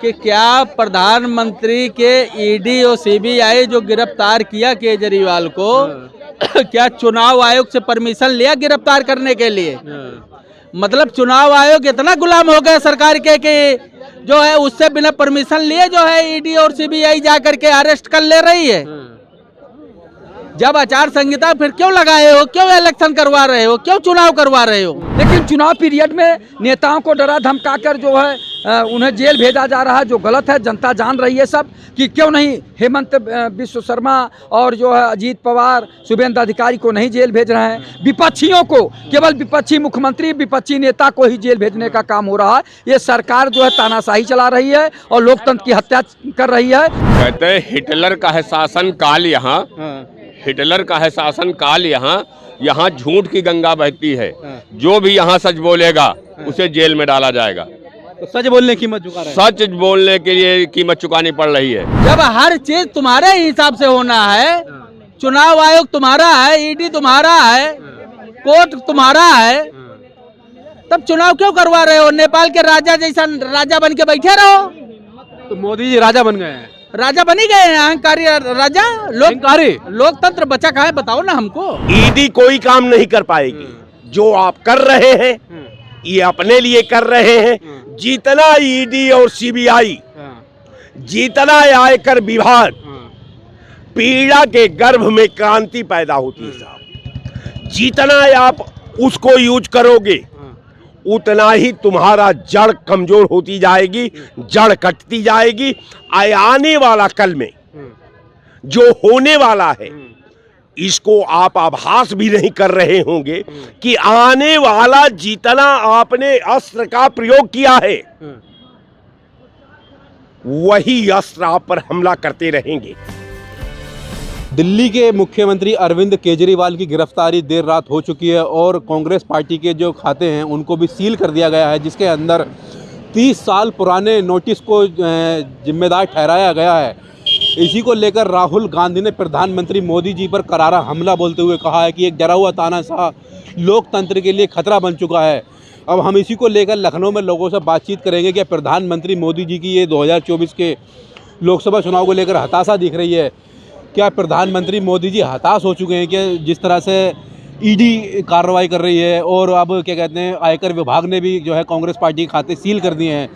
कि क्या प्रधानमंत्री के ईडी और सीबीआई जो गिरफ्तार किया केजरीवाल को क्या चुनाव आयोग से परमिशन लिया गिरफ्तार करने के लिए? मतलब चुनाव आयोग इतना गुलाम हो गया सरकार के कि जो है उससे बिना परमिशन लिए जो है ईडी और सीबीआई जा करके अरेस्ट कर ले रही है। जब आचार संहिता फिर क्यों लगाए हो, क्यों इलेक्शन करवा रहे हो, क्यों चुनाव करवा रहे हो? लेकिन चुनाव पीरियड में नेताओं को डरा धमकाकर जो है उन्हें जेल भेजा जा रहा है, जो गलत है। जनता जान रही है सब कि क्यों नहीं हेमंत बिश्व शर्मा और जो है अजीत पवार, शुभेंद्र अधिकारी को नहीं जेल भेज रहे हैं। विपक्षियों को, केवल विपक्षी मुख्यमंत्री, विपक्षी नेता को ही जेल भेजने का काम हो रहा है। ये सरकार जो है तानाशाही चला रही है और लोकतंत्र की हत्या कर रही है। कहते हैं हिटलर का है शासन काल यहाँ, हिटलर का है शासन काल यहाँ झूठ की गंगा बहती है। जो भी यहाँ सच बोलेगा उसे जेल में डाला जाएगा। तो सच बोलने की कीमत चुका रहे हैं। सच बोलने के लिए कीमत चुकानी पड़ रही है। जब हर चीज तुम्हारे हिसाब से होना है, चुनाव आयोग तुम्हारा है, ईडी तुम्हारा है, कोर्ट तुम्हारा है, तब चुनाव क्यों करवा रहे हो? नेपाल के राजा जैसा राजा बन के बैठे रहो। तो मोदी जी राजा बन गए हैं, राजा बनी गए हैं, अहंकारी राजा। लोकतंत्र बचा कहाँ है बताओ ना हमको। ईडी कोई काम नहीं कर पाएगी। जो आप कर रहे हैं ये अपने लिए कर रहे हैं। जितना ईडी और सीबीआई, जितना आयकर विभाग, पीड़ा के गर्भ में क्रांति पैदा होती है साहब। जितना आप उसको यूज करोगे उतना ही तुम्हारा जड़ कमजोर होती जाएगी, जड़ कटती जाएगी। आने वाला कल में जो होने वाला है इसको आप आभास भी नहीं कर रहे होंगे कि आने वाला जितना आपने अस्त्र का प्रयोग किया है वही अस्त्र आप पर हमला करते रहेंगे। दिल्ली के मुख्यमंत्री अरविंद केजरीवाल की गिरफ्तारी देर रात हो चुकी है और कांग्रेस पार्टी के जो खाते हैं उनको भी सील कर दिया गया है, जिसके अंदर 30 साल पुराने नोटिस को जिम्मेदार ठहराया गया है। इसी को लेकर राहुल गांधी ने प्रधानमंत्री मोदी जी पर करारा हमला बोलते हुए कहा है कि एक डरा हुआ तानाशाह लोकतंत्र के लिए खतरा बन चुका है। अब हम इसी को लेकर लखनऊ में लोगों से बातचीत करेंगे कि प्रधानमंत्री मोदी जी की ये 2024 के लोकसभा चुनाव को लेकर हताशा दिख रही है। क्या प्रधानमंत्री मोदी जी हताश हो चुके हैं कि जिस तरह से ईडी कार्रवाई कर रही है और अब क्या कहते हैं आयकर विभाग ने भी जो है कांग्रेस पार्टी के खाते सील कर दिए हैं?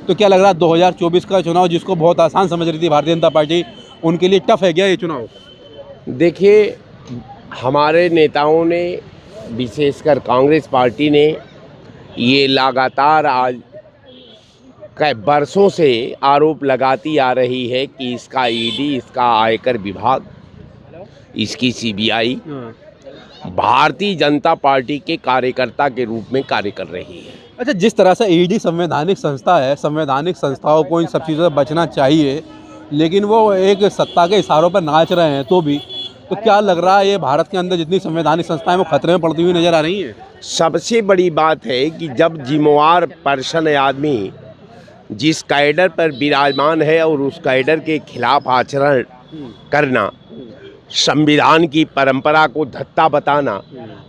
तो क्या लग रहा है 2024 का चुनाव जिसको बहुत आसान समझ रही थी भारतीय जनता पार्टी, उनके लिए टफ है क्या ये चुनाव? देखिए, हमारे नेताओं ने, विशेषकर कांग्रेस पार्टी ने, ये लगातार आज कई बरसों से आरोप लगाती आ रही है कि इसका ईडी, इसका आयकर विभाग, इसकी सीबीआई भारतीय जनता पार्टी के कार्यकर्ता के रूप में कार्य कर रही है। अच्छा, जिस तरह से ईडी संवैधानिक संस्था है, संवैधानिक संस्थाओं को इन सब चीज़ों से बचना चाहिए, लेकिन वो एक सत्ता के इशारों पर नाच रहे हैं तो क्या लग रहा है ये भारत के अंदर जितनी संवैधानिक संस्थाएं वो खतरे में पड़ती हुई नजर आ रही हैं? सबसे बड़ी बात है कि जब जिम्मेवार पर्सन आदमी जिस कैडर पर विराजमान है और उस कैडर के खिलाफ आचरण करना, संविधान की परंपरा को धत्ता बताना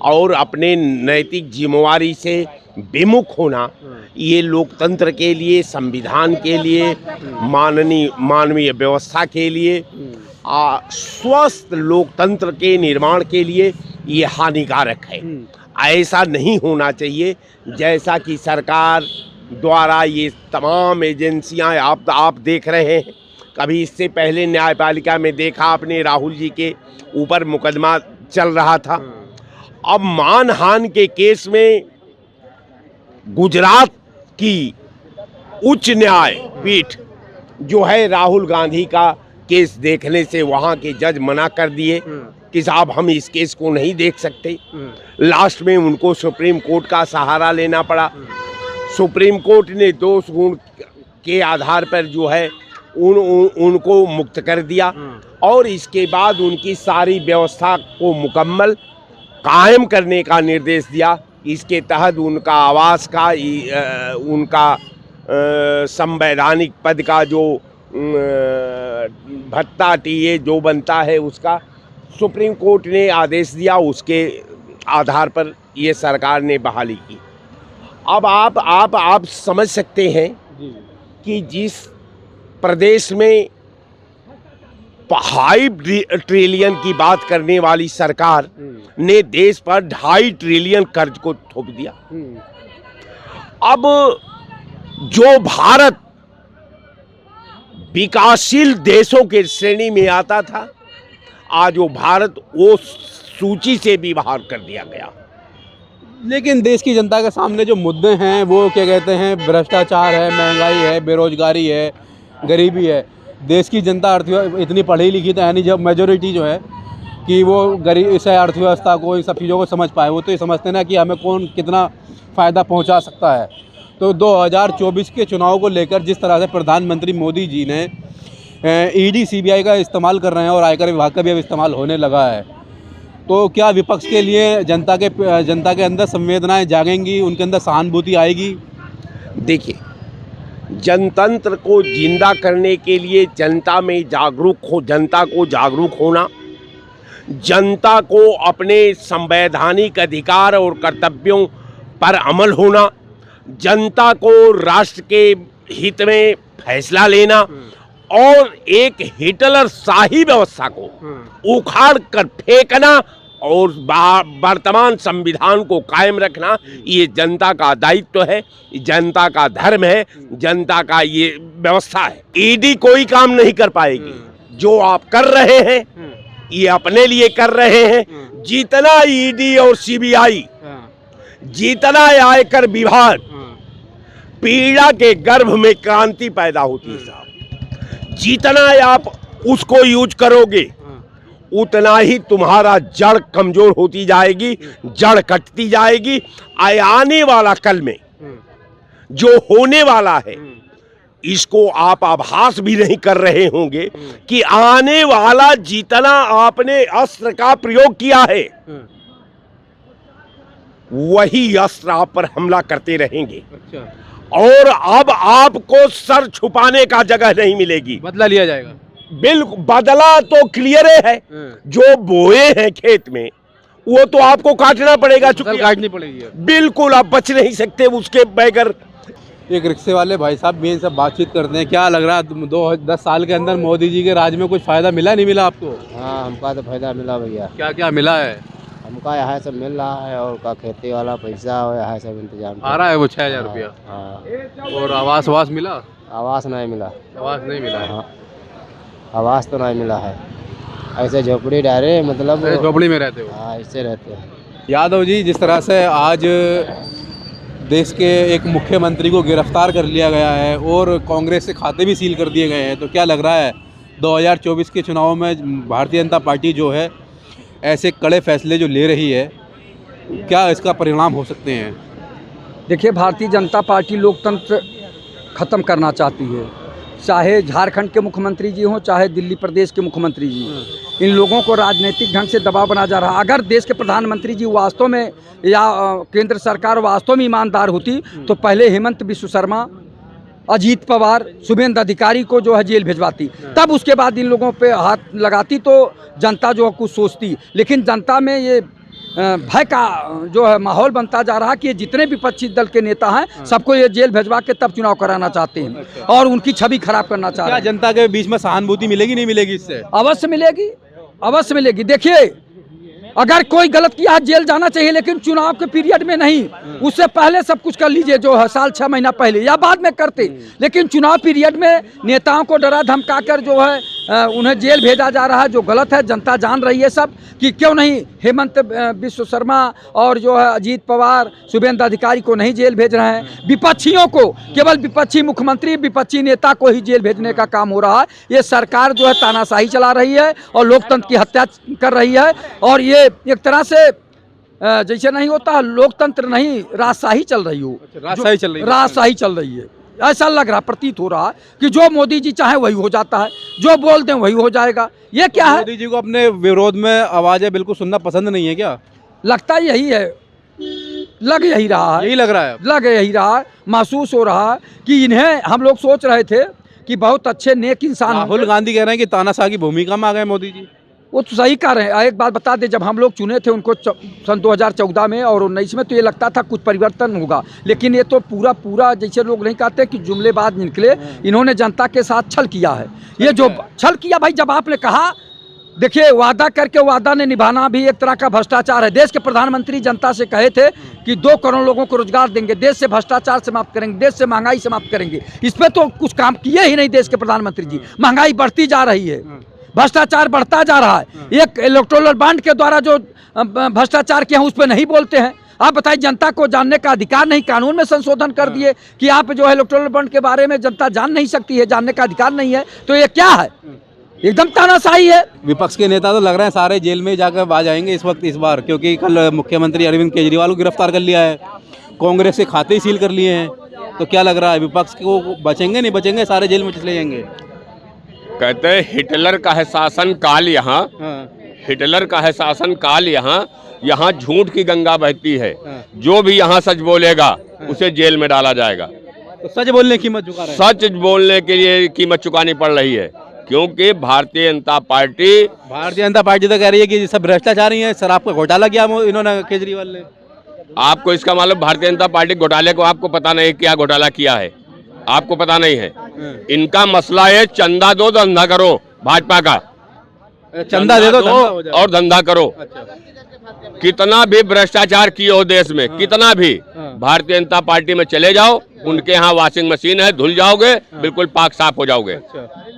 और अपने नैतिक जिम्मेवारी से विमुख होना, ये लोकतंत्र के लिए, संविधान के लिए, मानवीय व्यवस्था के लिए, स्वस्थ लोकतंत्र के निर्माण के लिए ये हानिकारक है। ऐसा नहीं होना चाहिए जैसा कि सरकार द्वारा ये तमाम एजेंसियां आप देख रहे हैं। कभी इससे पहले न्यायपालिका में देखा आपने, राहुल जी के ऊपर मुकदमा चल रहा था। अब मानहानि के केस में गुजरात की उच्च न्याय पीठ जो है राहुल गांधी का केस देखने से वहाँ के जज मना कर दिए कि साहब हम इस केस को नहीं देख सकते। लास्ट में उनको सुप्रीम कोर्ट का सहारा लेना पड़ा। सुप्रीम कोर्ट ने दोष गुण के आधार पर जो है उनको मुक्त कर दिया और इसके बाद उनकी सारी व्यवस्था को मुकम्मल कायम करने का निर्देश दिया। इसके तहत उनका आवास का, उनका संवैधानिक पद का जो भत्ता टीए जो बनता है उसका सुप्रीम कोर्ट ने आदेश दिया। उसके आधार पर ये सरकार ने बहाली की। अब आप समझ सकते हैं कि जिस प्रदेश में 5 ट्रिलियन की बात करने वाली सरकार ने देश पर 2.5 ट्रिलियन कर्ज को थोप दिया। अब जो भारत विकासशील देशों के श्रेणी में आता था, आज वो भारत वो सूची से भी बाहर कर दिया गया। लेकिन देश की जनता के सामने जो मुद्दे हैं वो क्या कहते हैं, भ्रष्टाचार है, महंगाई है, बेरोजगारी है, गरीबी है। देश की जनता इतनी पढ़ी लिखी तो यानी जब मेजोरिटी जो है कि वो गरीब इस अर्थव्यवस्था को, इन सब चीज़ों को समझ पाए। वो तो ये समझते ना कि हमें कौन कितना फ़ायदा पहुंचा सकता है। तो 2024 के चुनाव को लेकर जिस तरह से प्रधानमंत्री मोदी जी ने ईडी सीबीआई का इस्तेमाल कर रहे हैं और आयकर विभाग का भी अब इस्तेमाल होने लगा है, तो क्या विपक्ष के लिए जनता के अंदर संवेदनाएं जागेंगी, उनके अंदर सहानुभूति आएगी? देखिए, जनतंत्र को जिंदा करने के लिए जनता को जागरूक होना, जनता को अपने संवैधानिक अधिकार और कर्तव्यों पर अमल होना, जनता को राष्ट्र के हित में फैसला लेना और एक हिटलर शाही व्यवस्था को उखाड़ कर फेंकना और वर्तमान संविधान को कायम रखना, ये जनता का दायित्व है, जनता का धर्म है, जनता का ये व्यवस्था है। ईडी कोई काम नहीं कर पाएगी। जो आप कर रहे हैं ये अपने लिए कर रहे हैं। जितना ईडी और सीबीआई, जितना आयकर विभाग, पीड़ा के गर्भ में क्रांति पैदा होती है साहब। जितना आप उसको यूज करोगे उतना ही तुम्हारा जड़ कमजोर होती जाएगी, जड़ कटती जाएगी। आने वाला कल में जो होने वाला है, इसको आप आभास भी नहीं कर रहे होंगे कि आने वाला जितना आपने अस्त्र का प्रयोग किया है, वही अस्त्र आप पर हमला करते रहेंगे। और अब आपको सर छुपाने का जगह नहीं मिलेगी। बदला लिया जाएगा। बिल्कुल, बदला तो क्लियर है। जो बोए हैं खेत में वो तो आपको काटना पड़ेगा, चूंकि काटनी पड़ेगी। बिल्कुल, आप बच नहीं सकते उसके बगैर। एक रिक्शे वाले भाई साहब भी इनसे बातचीत करते हैं। क्या लग रहा है 10 साल के अंदर मोदी जी के राज में कुछ फायदा मिला नहीं मिला आपको? हाँ, हमका तो फायदा मिला भैया। क्या क्या मिला है? हमका यहाँ सब मिल रहा है और का खेती वाला पैसा हो, यहाँ सब इंतजाम आ रहा है वो 6000 रुपया। हाँ। और आवास मिला? आवास नहीं मिला। आवास नहीं मिला है? हाँ, आवास तो नहीं मिला है। ऐसे झोपड़ी डाले, मतलब झोपड़ी में रहते हो? हाँ, ऐसे रहते हैं। यादव जी, जिस तरह से आज देश के एक मुख्यमंत्री को गिरफ्तार कर लिया गया है और कांग्रेस के खाते भी सील कर दिए गए हैं, तो क्या लग रहा है 2024 के चुनाव में भारतीय जनता पार्टी जो है ऐसे कड़े फैसले जो ले रही है, क्या इसका परिणाम हो सकते हैं? देखिए, भारतीय जनता पार्टी लोकतंत्र ख़त्म करना चाहती है। चाहे झारखंड के मुख्यमंत्री जी हों, चाहे दिल्ली प्रदेश के मुख्यमंत्री जी, इन लोगों को राजनीतिक ढंग से दबाव बना जा रहा है। अगर देश के प्रधानमंत्री जी वास्तव में या केंद्र सरकार वास्तव में ईमानदार होती तो पहले हेमंत बिस्व शर्मा, अजीत पवार, शुभेंद्र अधिकारी को जो है जेल भिजवाती, तब उसके बाद इन लोगों पे हाथ लगाती तो जनता जो है कुछ सोचती। लेकिन जनता में ये भय का जो है माहौल बनता जा रहा कि जितने विपक्षी दल के नेता हैं सबको ये जेल भिजवा के तब चुनाव कराना चाहते हैं और उनकी छवि खराब करना चाह रहे हैं। क्या जनता के बीच में सहानुभूति मिलेगी नहीं मिलेगी इससे? अवश्य मिलेगी, अवश्य मिलेगी। देखिए, अगर कोई गलत किया जेल जाना चाहिए, लेकिन चुनाव के पीरियड में नहीं, उससे पहले सब कुछ कर लीजिए, जो है साल 6 महीना पहले या बाद में करते। लेकिन चुनाव पीरियड में नेताओं को डरा धमका कर जो है उन्हें जेल भेजा जा रहा है, जो गलत है। जनता जान रही है सब कि क्यों नहीं हेमंत बिस्व शर्मा और जो है अजीत पवार, शुभेंद्र अधिकारी को नहीं जेल भेज रहे हैं। विपक्षियों को, केवल विपक्षी मुख्यमंत्री, विपक्षी नेता को ही जेल भेजने का काम हो रहा है। ये सरकार जो है तानाशाही चला रही है और लोकतंत्र की हत्या कर रही है। और ये एक तरह से जैसे नहीं होता लोकतंत्र नहीं, राजशाही चल रही हो। राजशाही चल रही है। राजशाही चल रही है, ऐसा लग रहा, प्रतीत हो रहा है कि जो मोदी जी चाहे वही हो जाता है, जो बोल दें वही हो जाएगा। ये क्या है? मोदी जी को अपने विरोध में आवाजें बिल्कुल सुनना पसंद नहीं है क्या? लगता यही है, लग यही रहा है, यही लग रहा है, लग यही रहा है, महसूस हो रहा है कि इन्हें हम लोग सोच रहे थे कि बहुत अच्छे नेक इंसान। राहुल गांधी कह रहे हैं कि तानाशाह की भूमिका में आ गए मोदी जी। वो तो सही कह रहे हैं। एक बात बता दें, जब हम लोग चुने थे उनको सन 2014 में और 19 में, तो ये लगता था कुछ परिवर्तन होगा, लेकिन ये तो पूरा जैसे लोग नहीं कहते कि जुमलेबाज निकले, इन्होंने जनता के साथ छल किया है। ये जो छल किया भाई, जब आपने कहा, देखिए वादा करके वादा ने निभाना भी एक तरह का भ्रष्टाचार है। देश के प्रधानमंत्री जनता से कहे थे कि 2 करोड़ लोगों को रोजगार देंगे, देश से भ्रष्टाचार समाप्त करेंगे, देश से महंगाई समाप्त करेंगे। इस पे तो कुछ काम किए ही नहीं देश के प्रधानमंत्री जी। महंगाई बढ़ती जा रही है, भ्रष्टाचार बढ़ता जा रहा है। एक इलेक्टोरल बॉन्ड के द्वारा जो भ्रष्टाचार किया उस पर नहीं बोलते हैं। आप बताइए, जनता को जानने का अधिकार नहीं, कानून में संशोधन कर दिए कि आप जो है इलेक्टोरल बॉन्ड के बारे में जनता जान नहीं सकती है, जानने का अधिकार नहीं है। तो ये क्या है? एकदम तानाशाही है। विपक्ष के नेता तो लग रहे हैं सारे जेल में जाकर आ जाएंगे इस वक्त, इस बार, क्योंकि कल मुख्यमंत्री अरविंद केजरीवाल को गिरफ्तार कर लिया है, कांग्रेस के खाते ही सील कर लिए हैं। तो क्या लग रहा है, विपक्ष को बचेंगे नहीं बचेंगे, सारे जेल में चले जाएंगे? कहते हैं हिटलर का है शासन काल यहाँ, हिटलर का है शासन काल यहाँ झूठ की गंगा बहती है। जो भी यहाँ सच बोलेगा उसे जेल में डाला जाएगा। तो सच बोलने की कीमत चुका रहे हैं। सच बोलने के लिए कीमत चुकानी पड़ रही है, क्योंकि भारतीय जनता पार्टी तो कह रही है कि सब भ्रष्टाचारी है, शराब का घोटाला किया इन्होंने, केजरीवाल ने। आपको इसका मतलब भारतीय जनता पार्टी घोटाले को आपको पता नहीं क्या घोटाला किया है, आपको पता नहीं है। इनका मसला है चंदा दो धंधा करो, भाजपा का चंदा दे दो और धंधा करो। कितना भी भ्रष्टाचार किए हो देश में, कितना भी, भारतीय जनता पार्टी में चले जाओ, उनके यहाँ वॉशिंग मशीन है, धुल जाओगे, बिल्कुल पाक साफ हो जाओगे।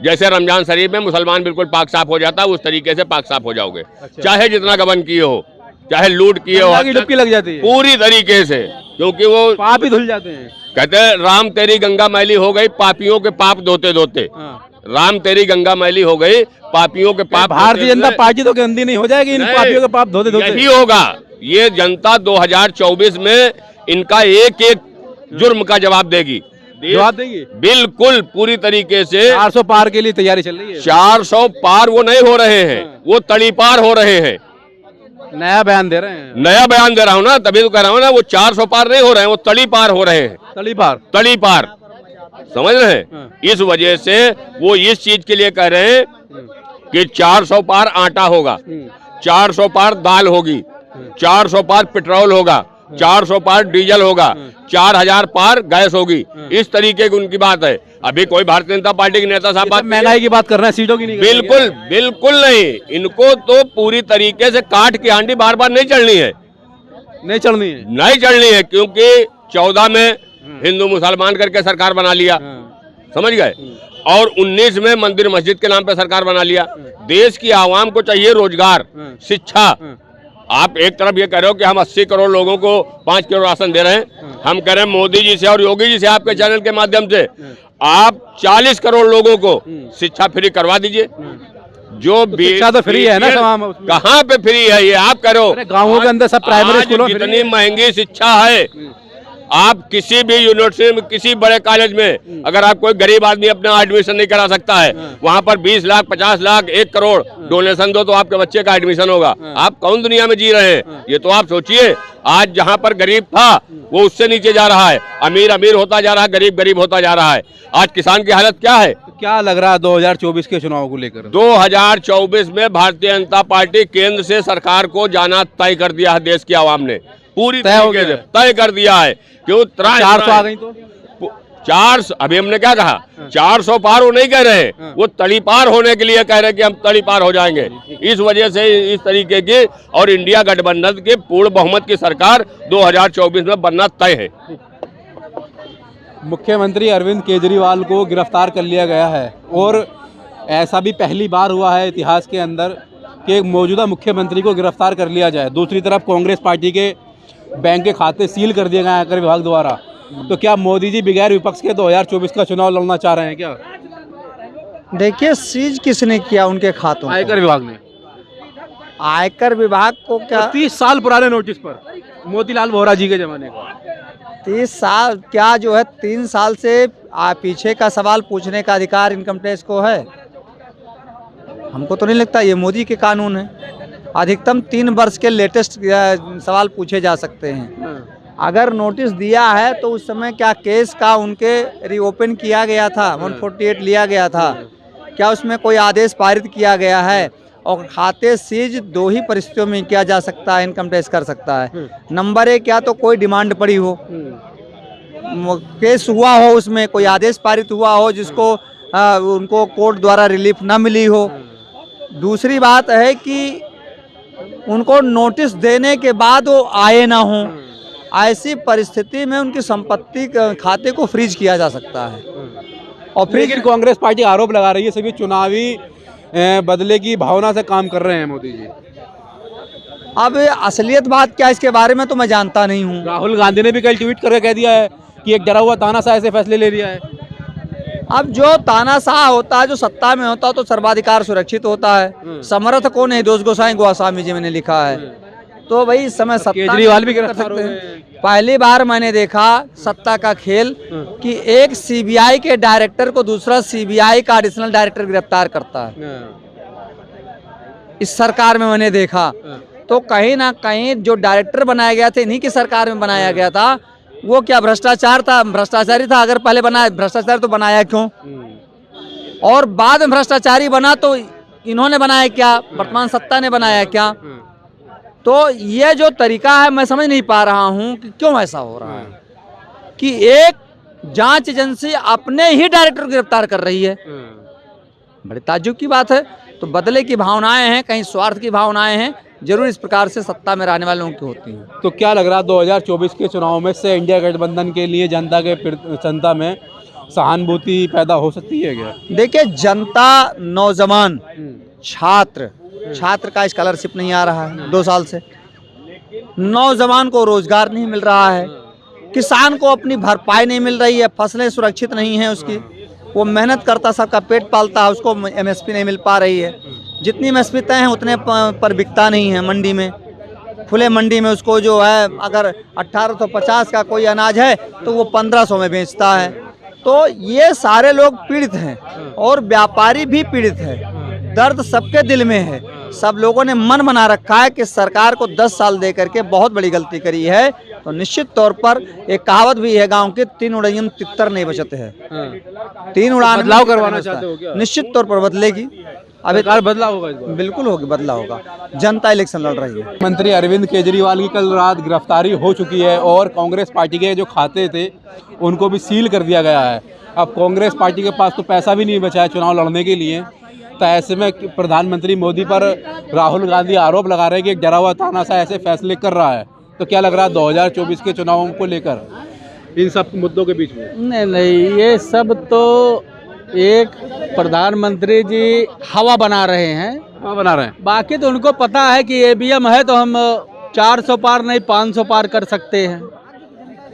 जैसे रमजान शरीफ में मुसलमान बिल्कुल पाक साफ हो जाता है, उस तरीके से पाक साफ हो जाओगे। चाहे जितना गबन किए हो, चाहे लूट किए हो, डुबकी लग जाती है पूरी तरीके से, क्योंकि वो पाप ही धुल जाते हैं। कहते हैं राम तेरी गंगा मैली हो गई पापियों के पाप धोते धोते। राम तेरी गंगा मैली हो गई पापियों के पाप। भारतीय जनता पार्टी तो गंदी नहीं हो जाएगी इन पापियों के पाप धोते धोते? यही होगा। ये जनता 2024 में इनका एक एक जुर्म का जवाब देगी, बिल्कुल पूरी तरीके से। 400 पार के लिए तैयारी चल रही है। 400 पार वो नहीं हो रहे हैं, वो तड़ी पार हो रहे हैं। नया बयान दे रहे हैं। नया बयान दे रहा हूँ ना, तभी तो कह रहा हूँ ना, वो 400 पार नहीं हो रहे हैं, वो तड़ी पार हो रहे हैं। तड़ी पार समझ रहे हैं? इस वजह से वो इस चीज के लिए कह रहे हैं कि 400 पार आटा होगा, 400 पार दाल होगी, 400 पार पेट्रोल होगा, 400 पार डीजल होगा, 4000 पार गैस होगी। इस तरीके की उनकी बात है। अभी कोई भारतीय जनता पार्टी के नेता साहब महंगाई की बात कर रहे हैं, सीटों की नहीं? बिल्कुल बिल्कुल नहीं। इनको तो पूरी तरीके से काट की हांडी बार बार नहीं चढ़नी है, नहीं चढ़नी है, क्योंकि 14 में हिंदू मुसलमान करके सरकार बना लिया, समझ गए, और 19 में मंदिर मस्जिद के नाम पे सरकार बना लिया। देश की आवाम को चाहिए रोजगार, शिक्षा। आप एक तरफ ये कह रहे हो कि हम 80 करोड़ लोगों को 5 करोड़ राशन दे रहे हैं, हम कह रहे हैं मोदी जी से और योगी जी से आपके चैनल के माध्यम से आप 40 करोड़ लोगों को शिक्षा फ्री करवा दीजिए। जो भी शिक्षा तो फ्री है ना, कहाँ पे फ्री है ये आप करो? गाँवों के अंदर सब प्राइमरी स्कूलों में इतनी महंगी शिक्षा है। आप किसी भी यूनिवर्सिटी में, किसी बड़े कॉलेज में अगर आप कोई गरीब आदमी अपना एडमिशन नहीं करा सकता है, वहाँ पर 20 लाख 50 लाख 1 करोड़ डोनेशन दो तो आपके बच्चे का एडमिशन होगा। आप कौन दुनिया में जी रहे हैं? ये तो आप सोचिए। आज जहाँ पर गरीब था वो उससे नीचे जा रहा है, अमीर अमीर होता जा रहा है, गरीब गरीब होता जा रहा है। आज किसान की हालत क्या है? क्या लग रहा है 2024 के चुनाव को लेकर? 2024 में भारतीय जनता पार्टी केंद्र से सरकार को जाना तय कर दिया है। देश की आवाम ने पूरी तरीके से तय कर दिया है। क्यों 400 आ गई तो 400? अभी हमने क्या कहा, 400 पार वो नहीं कह रहे, वो तड़ी पार होने के लिए कह रहे कि हम तड़ी पार हो जाएंगे। इस वजह से इस तरीके की और इंडिया गठबंधन के पूर्ण बहुमत की सरकार 2024 में बनना तय है। मुख्यमंत्री अरविंद केजरीवाल को गिरफ्तार कर लिया गया है और ऐसा भी पहली बार हुआ है इतिहास के अंदर कि एक मौजूदा मुख्यमंत्री को गिरफ्तार कर लिया जाए। दूसरी तरफ कांग्रेस पार्टी के बैंक के खाते सील कर दिए गए आयकर विभाग द्वारा। तो क्या मोदी जी बगैर विपक्ष के 2024 का चुनाव लड़ना चाह रहे हैं क्या? देखिए, सीज किसने किया उनके खातों? आयकर विभाग ने। आयकर विभाग को क्या? 30 साल पुराने नोटिस पर, मोतीलाल वोरा जी के जमाने का। 30 साल क्या जो है, 3 साल से पीछे का सवाल पूछने का अधिकार इनकम टैक्स को है। हमको तो नहीं लगता ये मोदी के कानून है। अधिकतम 3 वर्ष के लेटेस्ट सवाल पूछे जा सकते हैं। अगर नोटिस दिया है तो उस समय क्या केस का उनके रीओपन किया गया था, 148 लिया गया था, क्या उसमें कोई आदेश पारित किया गया है? और खाते सीज दो ही परिस्थितियों में किया जा सकता है, इनकम टैक्स कर सकता है। नंबर एक, या तो कोई डिमांड पड़ी हो, केस हुआ हो, उसमें कोई आदेश पारित हुआ हो जिसको उनको कोर्ट द्वारा रिलीफ ना मिली हो। दूसरी बात है कि उनको नोटिस देने के बाद वो आए ना हो, ऐसी परिस्थिति में उनकी संपत्ति खाते को फ्रीज किया जा सकता है। और फ्रीज लेकिन कांग्रेस पार्टी आरोप लगा रही है सभी चुनावी बदले की भावना से काम कर रहे हैं मोदी जी। अब असलियत बात क्या है इसके बारे में तो मैं जानता नहीं हूँ। राहुल गांधी ने भी कल ट्वीट करके कह दिया है कि एक डरा हुआ तानाशाह ऐसे फैसले ले लिया है। अब जो तानाशाह होता है, जो सत्ता में होता है, तो सर्वाधिकार सुरक्षित होता है। समर्थ कौन है? दोष गोस्वामी जी मैंने लिखा है। तो भाई इस समय सत्ता केजरीवाल भी कर गिरफ्तार सकते हो हैं। पहली बार मैंने देखा सत्ता का खेल कि एक सीबीआई के डायरेक्टर को दूसरा सीबीआई का एडिशनल डायरेक्टर गिरफ्तार करता है। इस सरकार में मैंने देखा। तो कहीं ना कहीं जो डायरेक्टर बनाया गया था, इन्हीं की सरकार में बनाया गया था, वो क्या भ्रष्टाचार था? भ्रष्टाचारी था। अगर पहले बनाया भ्रष्टाचार तो बनाया क्यों? और बाद में भ्रष्टाचारी बना तो इन्होंने बनाया क्या? वर्तमान सत्ता ने बनाया क्या? तो ये जो तरीका है मैं समझ नहीं पा रहा हूँ कि क्यों ऐसा हो रहा है कि एक जांच एजेंसी अपने ही डायरेक्टर को गिरफ्तार कर रही है। बड़े ताज्जुब की बात है। तो बदले की भावनाएं हैं, कहीं स्वार्थ की भावनाएं हैं, जरूर इस प्रकार से सत्ता में रहने वालों की होती हैं। तो क्या लग रहा है 2024 के चुनाव में से इंडिया गठबंधन के लिए जनता में सहानुभूति पैदा हो सकती है क्या? देखिए, जनता, नौजवान, छात्र का स्कॉलरशिप नहीं आ रहा है 2 साल से, नौजवान को रोजगार नहीं मिल रहा है, किसान को अपनी भरपाई नहीं मिल रही है, फसलें सुरक्षित नहीं है उसकी, वो मेहनत करता, सबका पेट पालता है, उसको एमएसपी नहीं मिल पा रही है। जितनी एमएसपी तय है उतने पर बिकता नहीं है मंडी में। खुले मंडी में उसको जो है, अगर 1850 का कोई अनाज है तो वो 1500 में बेचता है। तो ये सारे लोग पीड़ित हैं और व्यापारी भी पीड़ित है। दर्द सबके दिल में है। सब लोगों ने मन बना रखा है कि सरकार को 10 साल दे करके बहुत बड़ी गलती करी है। तो निश्चित तौर पर एक कहावत भी है गांव की, 3 उड़ान तितर नहीं बचते हैं। 3 उड़ान बदलाव करवाना चाहते हो क्या? निश्चित तौर पर बदलेगी। अभी बदलाव होगा इस बार? बिल्कुल होगी, बदलाव होगा। जनता इलेक्शन लड़ रही है। मंत्री अरविंद केजरीवाल की कल रात गिरफ्तारी हो चुकी है और कांग्रेस पार्टी के जो खाते थे उनको भी सील कर दिया गया है। अब कांग्रेस पार्टी के पास तो पैसा भी नहीं बचा है चुनाव लड़ने के लिए। तो ऐसे में प्रधानमंत्री मोदी पर राहुल गांधी आरोप लगा रहे हैं कि एक डरा हुआ तानाशाह ऐसे फैसले कर रहा है। तो क्या लग रहा है 2024 के चुनावों को लेकर इन सब मुद्दों के बीच में? नहीं, ये सब तो एक प्रधानमंत्री जी हवा बना रहे हैं। हाँ, बना रहे हैं। बाकी तो उनको पता है कि ईवीएम है तो हम 400 पार नहीं 500 पार कर सकते हैं।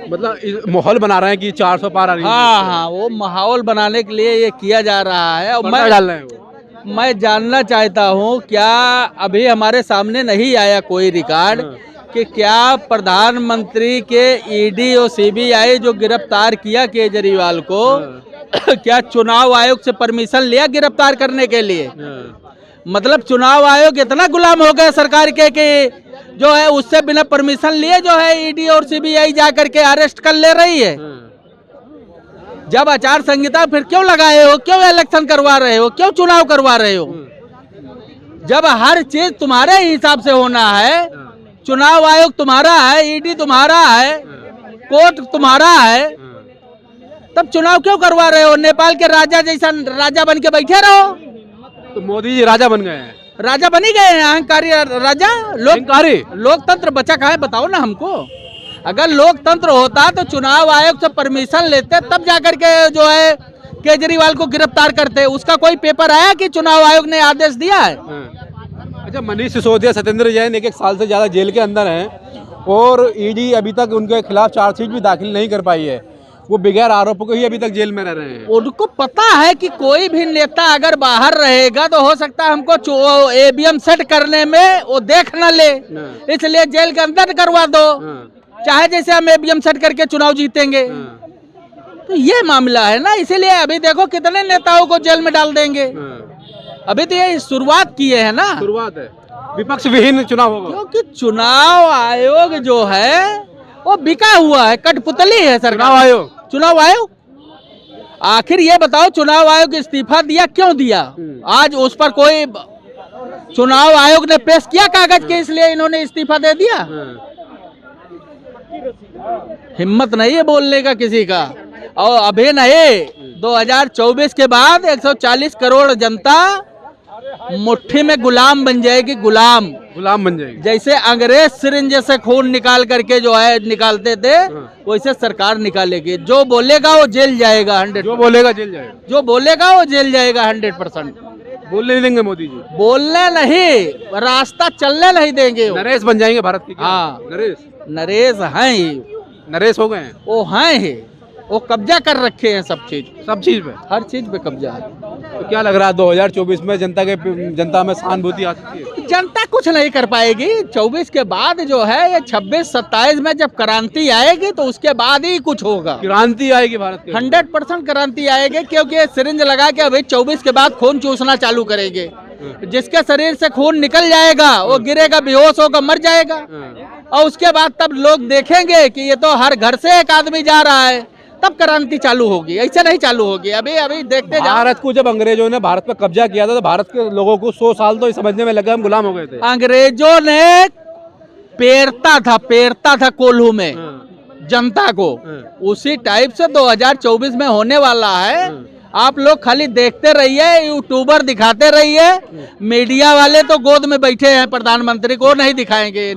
मतलब माहौल बना रहे हैं कि 400 पार आ रही है। हाँ, वो माहौल बनाने के लिए ये किया जा रहा है। और मैं जानना चाहता हूँ, क्या अभी हमारे सामने नहीं आया कोई रिकॉर्ड कि क्या प्रधानमंत्री के ईडी और सीबीआई जो गिरफ्तार किया केजरीवाल को क्या चुनाव आयोग से परमिशन लिया गिरफ्तार करने के लिए? मतलब चुनाव आयोग इतना गुलाम हो गया सरकार के कि जो है उससे बिना परमिशन लिए जो है ईडी और सीबीआई जा करके अरेस्ट कर ले रही है। जब आचार संहिता फिर क्यों लगाए हो? क्यों इलेक्शन करवा रहे हो? क्यों चुनाव करवा रहे हो? जब हर चीज तुम्हारे हिसाब से होना है, चुनाव आयोग तुम्हारा है, ईडी तुम्हारा है, कोर्ट तुम्हारा है, तब चुनाव क्यों करवा रहे हो? नेपाल के राजा जैसा राजा बन के बैठे रहो। तो मोदी जी राजा बन गए हैं। राजा बनी गए हैं, अहंकारी राजा। लोकतंत्र बचा कहाँ है बताओ ना हमको। अगर लोकतंत्र होता तो चुनाव आयोग से परमिशन लेते, तब जाकर के जो है केजरीवाल को गिरफ्तार करते। उसका कोई पेपर आया कि चुनाव आयोग ने आदेश दिया है? अच्छा, मनीष सिसोदिया, सत्येंद्र जैन 1 साल से ज्यादा जेल के अंदर हैं और ईडी अभी तक उनके खिलाफ चार्जशीट भी दाखिल नहीं कर पाई है। वो बगैर आरोपों के ही अभी तक जेल में रह रहे हैं। उनको पता है कि कोई भी नेता अगर बाहर रहेगा तो हो सकता है हमको ईवीएम सेट करने में वो देख न ले, इसलिए जेल के अंदर करवा दो, चाहे जैसे हम ईवीएम सेट करके चुनाव जीतेंगे। तो ये मामला है ना, इसीलिए अभी देखो कितने नेताओं को जेल में डाल देंगे। अभी तो ये शुरुआत किए है ना, शुरुआत है। विपक्ष विहीन चुनाव होगा, क्योंकि चुनाव आयोग जो है वो बिका हुआ है, कठपुतली है सरकार। चुनाव आयोग आखिर ये बताओ, चुनाव आयोग इस्तीफा दिया क्यों दिया? आज उस पर कोई चुनाव आयोग ने पेश किया कागज के, इसलिए इन्होंने इस्तीफा दे दिया। हिम्मत नहीं है बोलने का किसी का। और अभी नहीं, 2024 के बाद 140 करोड़ जनता मुट्ठी में गुलाम बन जाएगी, गुलाम बन जाएगी। जैसे अंग्रेज सिरिंज से खून निकाल करके जो है निकालते थे, वैसे सरकार निकालेगी। जो बोलेगा वो जेल जाएगा 100। जो बोलेगा जेल जाएगा। जो बोलेगा वो जेल जाएगा 100%। बोलने नहीं देंगे मोदी जी। बोलने नहीं, रास्ता चलने नहीं देंगे। नरेश बन जाएंगे भारत के क्या? हाँ, नरेश हैं ही, नरेश हो गए हैं। वो हैं ही, वो कब्जा कर रखे हैं सब चीज पे, हर चीज पे कब्जा है। तो क्या लग रहा है 2024 में जनता में सहानुभूति आ सकती है? जनता कुछ नहीं कर पाएगी। 24 के बाद जो है ये 26-27 में जब क्रांति आएगी तो उसके बाद ही कुछ होगा। क्रांति आएगी भारत के 100% क्रांति आएगी, क्योंकि ये सिरिंज लगा के अभी 24 के बाद खून चूसना चालू करेंगे। जिसके शरीर से खून निकल जाएगा वो गिरेगा, बेहोश होकर मर जाएगा। और उसके बाद तब लोग देखेंगे कि ये तो हर घर से एक आदमी जा रहा है, तब क्रांति चालू होगी। ऐसा नहीं चालू होगी। अभी देखते जाओ। भारत को जब अंग्रेजों ने भारत पर कब्जा किया था तो भारत के लोगों को 100 साल तो ये समझने में लगा हम गुलाम हो गए थे। अंग्रेजों ने पेरता था कोल्हू में जनता को। उसी टाइप से 2024 में होने वाला है। आप लोग खाली देखते रहिए, यूट्यूबर दिखाते रहिए, मीडिया वाले तो गोद में बैठे हैं प्रधानमंत्री को नहीं दिखाएंगे।